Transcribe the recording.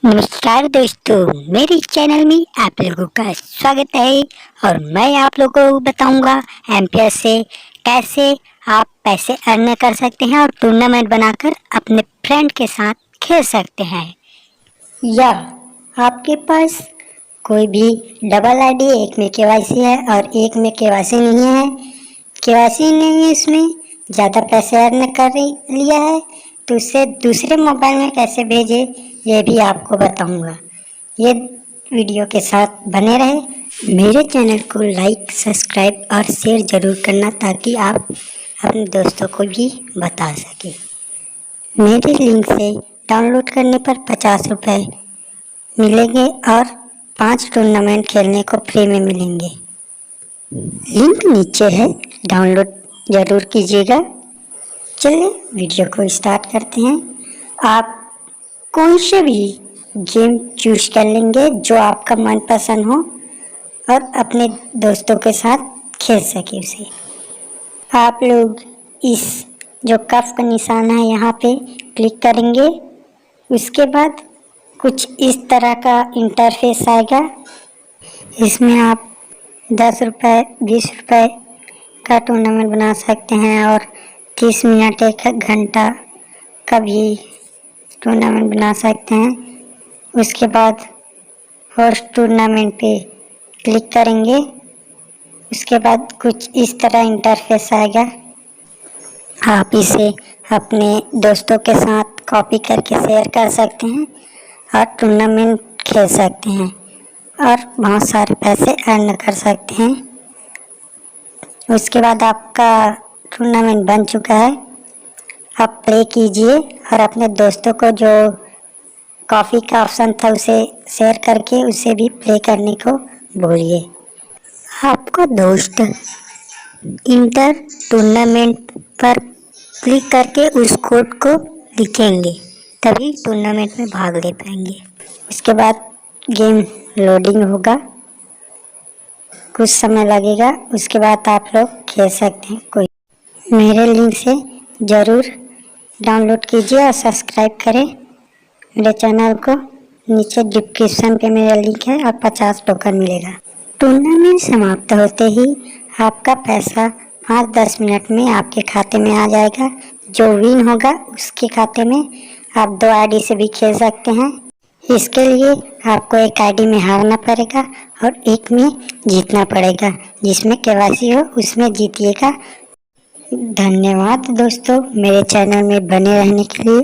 नमस्कार दोस्तों, मेरे चैनल में आप लोगों का स्वागत है। और मैं आप लोगों को बताऊंगा एम्पियर से कैसे आप पैसे अर्न कर सकते हैं और टूर्नामेंट बनाकर अपने फ्रेंड के साथ खेल सकते हैं। या आपके पास कोई भी डबल आईडी, एक में केवाईसी है और एक में केवाईसी नहीं है, केवाईसी नहीं है, इसमें ज़्यादा पैसे अर्न कर लिया है, तो उसे दूसरे मोबाइल में कैसे भेजे ये भी आपको बताऊंगा। ये वीडियो के साथ बने रहे। मेरे चैनल को लाइक, सब्सक्राइब और शेयर ज़रूर करना ताकि आप अपने दोस्तों को भी बता सकें। मेरे लिंक से डाउनलोड करने पर 50 रुपये मिलेंगे और 5 टूर्नामेंट खेलने को फ्री में मिलेंगे। लिंक नीचे है, डाउनलोड ज़रूर कीजिएगा। चलिए वीडियो को स्टार्ट करते हैं। आप कौन से भी गेम चूज कर लेंगे जो आपका मनपसंद हो और अपने दोस्तों के साथ खेल सके उसे। आप लोग इस जो कफ का निशान है यहाँ पे क्लिक करेंगे। उसके बाद कुछ इस तरह का इंटरफेस आएगा। इसमें आप 10 रुपये, 20 रुपये का टूर्नामेंट बना सकते हैं और 30 मिनट, 1 घंटा का भी टूर्नामेंट बना सकते हैं। उसके बाद होस्ट टूर्नामेंट पे क्लिक करेंगे। उसके बाद कुछ इस तरह इंटरफेस आएगा। आप इसे अपने दोस्तों के साथ कॉपी करके शेयर कर सकते हैं और टूर्नामेंट खेल सकते हैं और बहुत सारे पैसे अर्न कर सकते हैं। उसके बाद आपका टूर्नामेंट बन चुका है। आप प्ले कीजिए और अपने दोस्तों को जो कॉफ़ी का ऑप्शन था उसे शेयर करके उसे भी प्ले करने को बोलिए। आपका दोस्त इंटर टूर्नामेंट पर क्लिक करके उस कोड को लिखेंगे, तभी टूर्नामेंट में भाग ले पाएंगे। उसके बाद गेम लोडिंग होगा, कुछ समय लगेगा। उसके बाद आप लोग खेल सकते हैं। कोई मेरे लिंक से ज़रूर डाउनलोड कीजिए और सब्सक्राइब करें मेरे चैनल को। नीचे डिस्क्रिप्शन पे मेरा लिंक है और 50 टोकन मिलेगा। टूर्नामेंट समाप्त होते ही आपका पैसा 5-10 मिनट में आपके खाते में आ जाएगा। जो विन होगा उसके खाते में आप 2 आईडी से भी खेल सकते हैं। इसके लिए आपको एक आईडी में हारना पड़ेगा और एक में जीतना पड़ेगा। जिसमें केवाईसी हो उसमें जीतिएगा। धन्यवाद दोस्तों, मेरे चैनल में बने रहने के लिए।